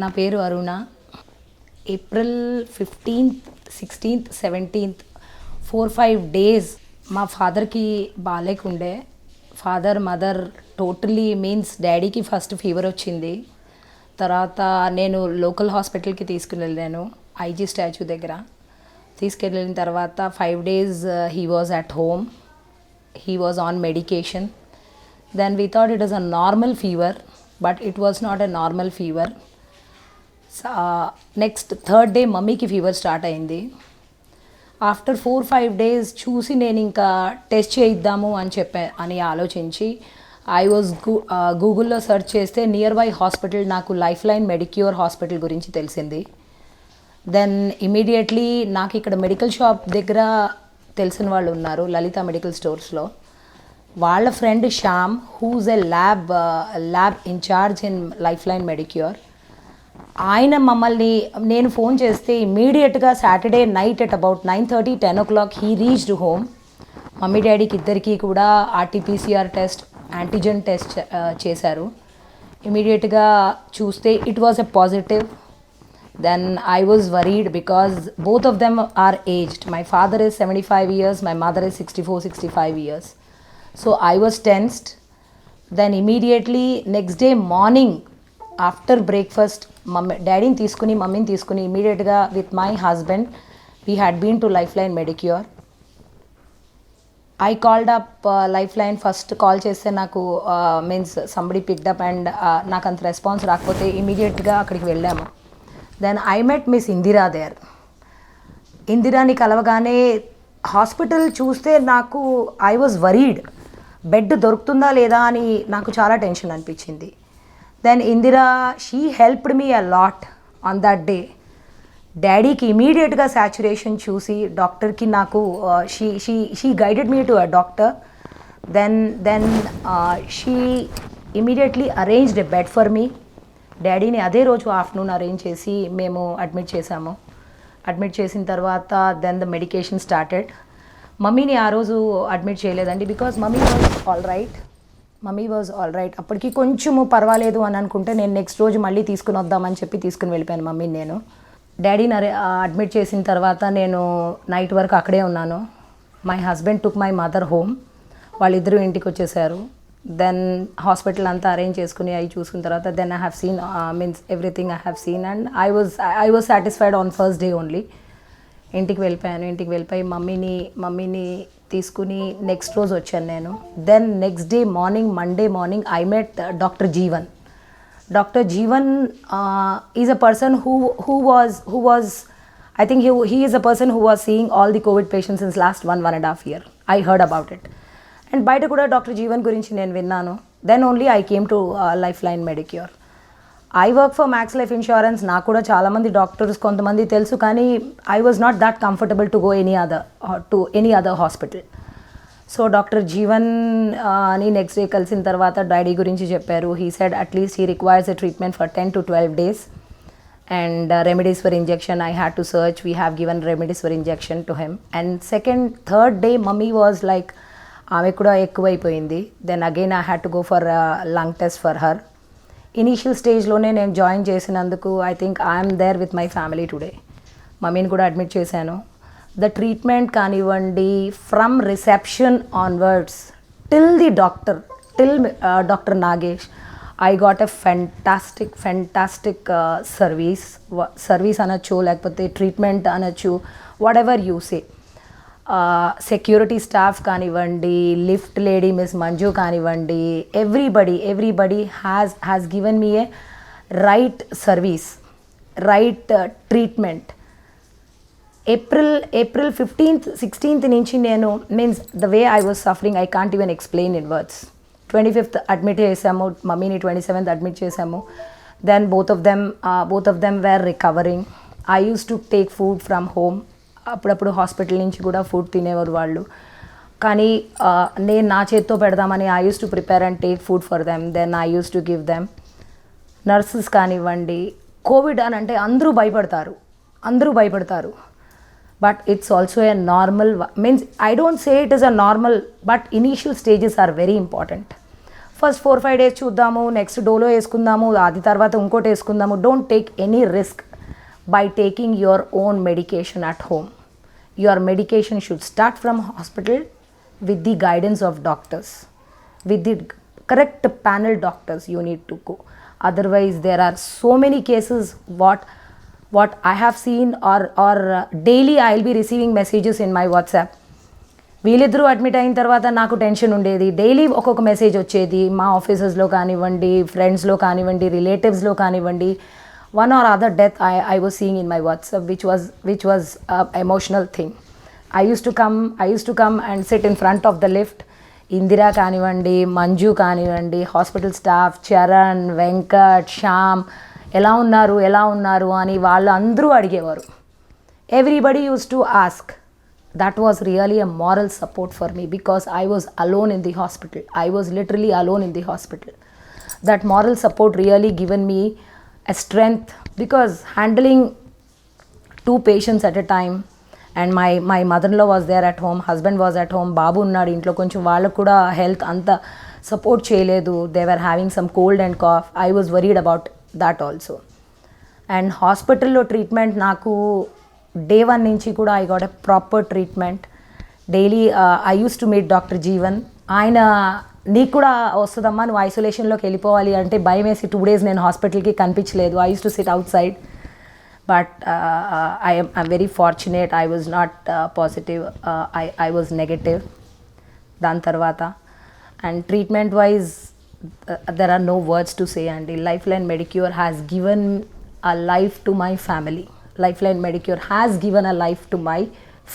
నా పేరు అరుణ. April 15th, 16th, 17th 4-5 days మా ఫాదర్కి బాగాలేకుండే. ఫాదర్ మదర్ టోటలీ మీన్స్ డాడీకి ఫస్ట్ ఫీవర్ వచ్చింది. తర్వాత నేను లోకల్ హాస్పిటల్కి తీసుకుని వెళ్ళాను, ఐజీ స్టాచ్యూ దగ్గర. తీసుకెళ్ళిన తర్వాత 5 days he was at home. He was on medication. Then we thought it was a normal fever, but it was not a normal fever. Next 3rd day మమ్మీకి ఫీవర్ స్టార్ట్ అయింది. After 4-5 days చూసి నేను ఇంకా test చేయిద్దాము అని ఆలోచించి I was గూగుల్లో search చేస్తే నియర్ బై హాస్పిటల్ నాకు లైఫ్ లైన్ మెడిక్యూర్ హాస్పిటల్ గురించి తెలిసింది. దెన్ ఇమీడియట్లీ నాకు ఇక్కడ మెడికల్ షాప్ దగ్గర తెలిసిన వాళ్ళు ఉన్నారు, లలిత మెడికల్ స్టోర్స్లో. వాళ్ళ friend Shyam, who's a lab incharge in Life Line Medicure, ఆయన మమ్మల్ని నేను ఫోన్ చేస్తే ఇమీడియట్గా Saturday night at about 9:30, 10 o'clock he reached home. Mummy డాడీకి ఇద్దరికి కూడా ఆర్టీపీసీఆర్ టెస్ట్, యాంటీజెన్ టెస్ట్ చేశారు. ఇమీడియట్గా చూస్తే it was a positive. Then I was worried because both of them are aged. My father is 75 years, my mother is 64-65 years. So I was tensed. Then immediately next day morning after breakfast, daddy తీసుకుని మమ్మీని తీసుకుని immediately with my husband we had been to Lifeline Medicure. I called up Lifeline. First call చేస్తే నాకు means somebody picked up and నాకు అంత response రాకపోతే ఇమీడియట్గా అక్కడికి వెళ్ళాము. Then I met miss Indira there. ఇందిరాని కలవగానే హాస్పిటల్ చూస్తే నాకు ఐ వాజ్ వరీడ్, బెడ్ దొరుకుతుందా లేదా అని నాకు చాలా టెన్షన్ అనిపించింది. Then Indira she helped me a lot on that day. డాడీకి ఇమీడియట్గా సాచురేషన్ చూసి డాక్టర్కి నాకు she guided me to a doctor. Then she immediately arranged a bed for me. డాడీని అదే రోజు ఆఫ్టర్నూన్ అరేంజ్ చేసి మేము అడ్మిట్ చేసాము. అడ్మిట్ చేసిన తర్వాత దెన్ ద మెడికేషన్ స్టార్టెడ్. మమ్మీని ఆ రోజు అడ్మిట్ చేయలేదండి, because mummy was all right. అప్పటికి కొంచెము పర్వాలేదు అని అనుకుంటే నేను నెక్స్ట్ రోజు మళ్ళీ తీసుకుని వద్దామని చెప్పి తీసుకుని వెళ్ళిపోయాను మమ్మీని నేను. డాడీని అడ్మిట్ చేసిన తర్వాత నేను నైట్ వరకు అక్కడే ఉన్నాను. My husband took my mother home. వాళ్ళిద్దరూ ఇంటికి వచ్చేసారు. దెన్ హాస్పిటల్ అంతా అరేంజ్ చేసుకుని అవి చూసుకున్న తర్వాత then I have seen means everything I have seen and I was satisfied on first day only. ఇంటికి వెళ్ళిపోయాను. ఇంటికి వెళ్ళిపోయి మమ్మీని తీసుకుని నెక్స్ట్ రోజు వచ్చాను నేను. Then next day morning, Monday morning I met doctor Jeevan. Dr. Jeevan is a person who was I think he is a person who was seeing all the COVID patients since last 1.5 year. I heard about it. And బయట కూడా doctor Jeevan గురించి నేను విన్నాను. Then only I came to Life Line Medicure. I work for Max Life Insurance. నాకు కూడా చాలామంది doctors కొంతమంది తెలుసు, కానీ I was not that comfortable to go any other hospital. So doctor Jeevan అని నెక్స్ట్ డే కలిసిన తర్వాత డాడీ గురించి చెప్పారు. He said at least he requires a treatment for 10 to 12 days and remedies for injection. I had to search. We have given remedies for injection to him. And third day mummy was like ఆమె కూడా ఎక్కువైపోయింది. Then again I had to go for lung test for her. Initial స్టేజ్లోనే నేను join చేసినందుకు I think I'm there with my family today. మమ్మీని కూడా admit చేశాను. The treatment కానివ్వండి, from reception onwards till doctor Nagesh, I got a fantastic service అనొచ్చు, లేకపోతే treatment అనొచ్చు, whatever you say. Security staff కానివ్వండి, లిఫ్ట్ లేడీ మిస్ మంజు కానివ్వండి, everybody has given me a right service, right treatment. April 15th, 16th నుంచి నేను means the way I was suffering I can't even explain in words. 25th admit చేసాము, మమ్మీని 27th admit చేసాము. Then both of them were recovering. I use to take food from home. అప్పుడప్పుడు hospital నుంచి కూడా food తినేవారు వాళ్ళు, కానీ నేను నా చేత్తో పెడదామని I use to prepare and take food for them. Then I use to give them. Nurses కానివ్వండి, కోవిడ్ అని అంటే అందరూ భయపడతారు, but it's also a normal means I don't say it is a normal, but initial stages are very important. First 4-5 days చూద్దాము, నెక్స్ట్ డోలో వేసుకుందాము, అది తర్వాత ఇంకోటి వేసుకుందాము. Don't take any risk by taking your own medication at home. Your medication should start from hospital with the guidance of doctors, with the correct panel doctors you need to go. Otherwise there are so many cases what I have seen or daily I will be receiving messages in my WhatsApp. వీళ్ళిద్దరూ admit అయిన తర్వాత నాకు tension ఉండేది. Daily ఒక్కొక్క message వచ్చేది మా ఆఫీసెస్లో కానివ్వండి, ఫ్రెండ్స్లో కానివ్వండి, రిలేటివ్స్లో కానివ్వండి. One or other death I was seeing in my WhatsApp which was emotional thing. I used to come and sit in front of the lift. Indira కానివ్వండి, మంజు కానివ్వండి, హాస్పిటల్ స్టాఫ్, చరణ్, వెంకట్, శ్యామ్ ఎలా ఉన్నారు అని వాళ్ళు అందరూ అడిగేవారు. Everybody use to ask. That was really a moral support for me because I was alone in the hospital. I was literally alone in the hospital. That moral support really given me a strength because handling 2 patients at a time, and my mother-in-law was there at home, husband was at home, బాబు ఉన్నాడు ఇంట్లో. కొంచెం వాళ్ళకు కూడా health అంత support చేయలేదు. They were having some cold and cough. I was worried about that also. And హాస్పిటల్లో treatment నాకు డే 1 నుంచి కూడా I got a proper treatment. Daily I use to meet doctor Jeevan. ఆయన నీకు కూడా వస్తుందమ్మా, నువ్వు ఐసోలేషన్లోకి వెళ్ళిపోవాలి అంటే భయం వేసి 2 days నేను హాస్పిటల్కి కనిపించలేదు. I use to SIT out side. But I'm very fortunate. I was not positive. I was negative. దాని తర్వాత and treatment wise there are no words to say. And Lifeline Medicure has given a life to my family. Lifeline Medicure has given a life to my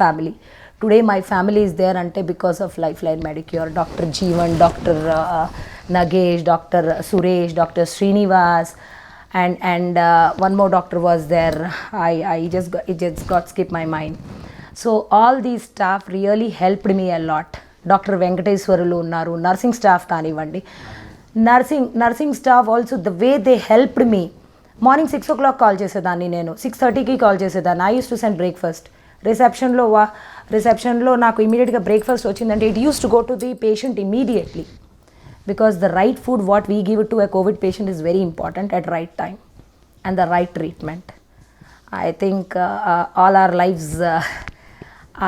family. Today my family is there ante because of Lifeline Medicure. Dr. Jeevan, Dr. Nagesh, Dr. Suresh, Dr. Srinivas, and one more doctor was there. It just got skipped my mind. So all these staff really helped me a lot. Dr. Venkateswarulu unnaru, nursing staff kanivandi, nursing staff also, the way they helped me. Morning 6 o'clock call చేసేదాన్ని, నేను 6:30కి call చేసేదాన్ని. I use to send breakfast. రిసెప్షన్లో నాకు ఇమీడియట్గా breakfast వచ్చిందంటే it use to go to the patient immediately. Because the right food what we give it to a COVID patient is very important at right time and the right treatment. I think all our lives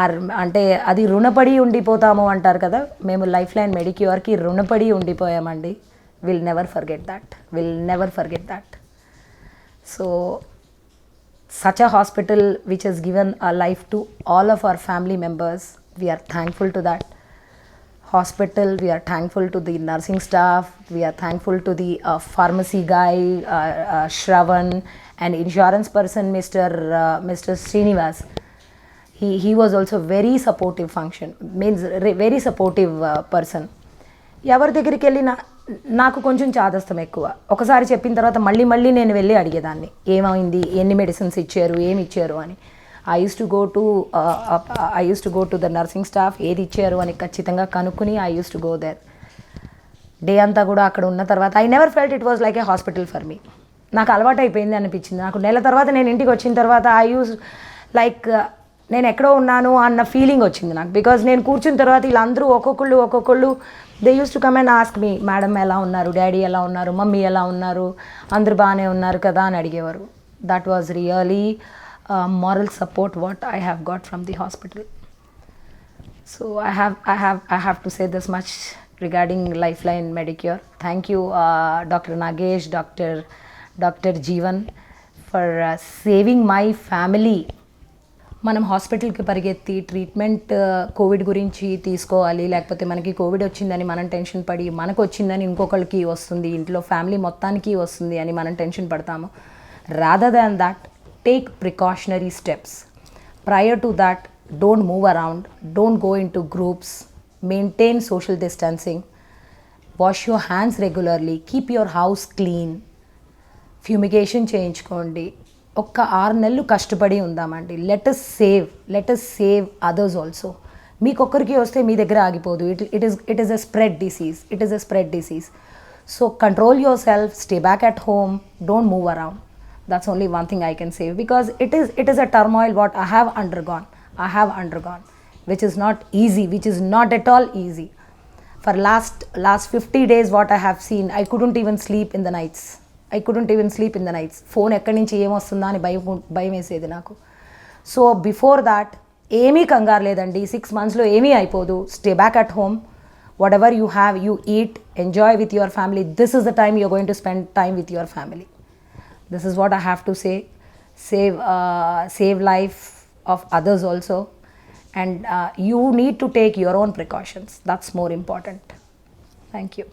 are అంటే అది రుణపడి ఉండిపోతాము అంటారు కదా, మేము Lifeline Medicureకి రుణపడి ఉండిపోయామండి. We'll never forget that. So such a hospital which has given a life to all of our family members, we are thankful to that hospital. We are thankful to the nursing staff. We are thankful to the pharmacy guy, Shravan, and insurance person, Mr. Srinivas. He was also very supportive very supportive person. ఎవరి దగ్గరికి వెళ్ళినా నాకు కొంచెం చాదస్తం ఎక్కువ. ఒకసారి చెప్పిన తర్వాత మళ్ళీ నేను వెళ్ళి అడిగేదాన్ని, ఏమైంది, ఎన్ని మెడిసిన్స్ ఇచ్చారు, ఏమి ఇచ్చారు అని. I used to go to the nursing staff, ఏది ఇచ్చారు అని ఖచ్చితంగా కనుక్కుని I used to go there. Day అంతా కూడా అక్కడ ఉన్న తర్వాత I never felt it was like a hospital for me. నాకు అలవాటు అయిపోయింది అనిపించింది. నాకు నెల తర్వాత నేను ఇంటికి వచ్చిన తర్వాత I used like నేను ఎక్కడో ఉన్నాను అన్న ఫీలింగ్ వచ్చింది నాకు. బికాజ్ నేను కూర్చున్న తర్వాత వీళ్ళందరూ ఒక్కొక్కళ్ళు they use to come and ask me, madam ఎలా ఉన్నారు, డాడీ ఎలా ఉన్నారు, మమ్మీ ఎలా ఉన్నారు, అందరూ బాగానే ఉన్నారు కదా అని అడిగేవారు. That was really moral support what I have got from the hospital. So I have to say this much regarding Lifeline Medicure. Thank you Dr. Nagesh, Dr. Jeevan for saving my family. మనం హాస్పిటల్కి పరిగెత్తి treatment Covid గురించి తీసుకోవాలి, లేకపోతే మనకి Covid వచ్చిందని మనం tension పడి, మనకు వచ్చిందని ఇంకొకరికి వస్తుంది, ఇంట్లో ఫ్యామిలీ మొత్తానికి వస్తుంది అని మనం టెన్షన్ పడతాము. Rather than that, take precautionary steps. Prior to that, don't move around, don't go into groups, maintain social distancing, wash your hands regularly, keep your house clean, fumigation చేయించుకోండి. ఒక్క 6 నెలలు కష్టపడి ఉందామండి. let us save others also. మీకొక్కరికి వస్తే మీ దగ్గర ఆగిపోదు. it is a spread disease. So control yourself, stay back at home, don't move around. That's only one thing I can say, because it is a turmoil what I have undergone, which is not easy, which is not at all easy. For last 50 days what I have seen, I couldn't even sleep in the nights. Phone ఎక్కడి నుంచి ఏమొస్తుందా అని భయం వేసేది నాకు. So before that ఏమీ కంగారు లేదండి. 6 monthsలో ఏమీ అయిపోదు. Stay back at home, whatever you have you eat, enjoy with your family. This is the time you're going to spend time with your family. This is what I have to say. Save life of others also, and you need to take your own precautions. That's more important. Thank you.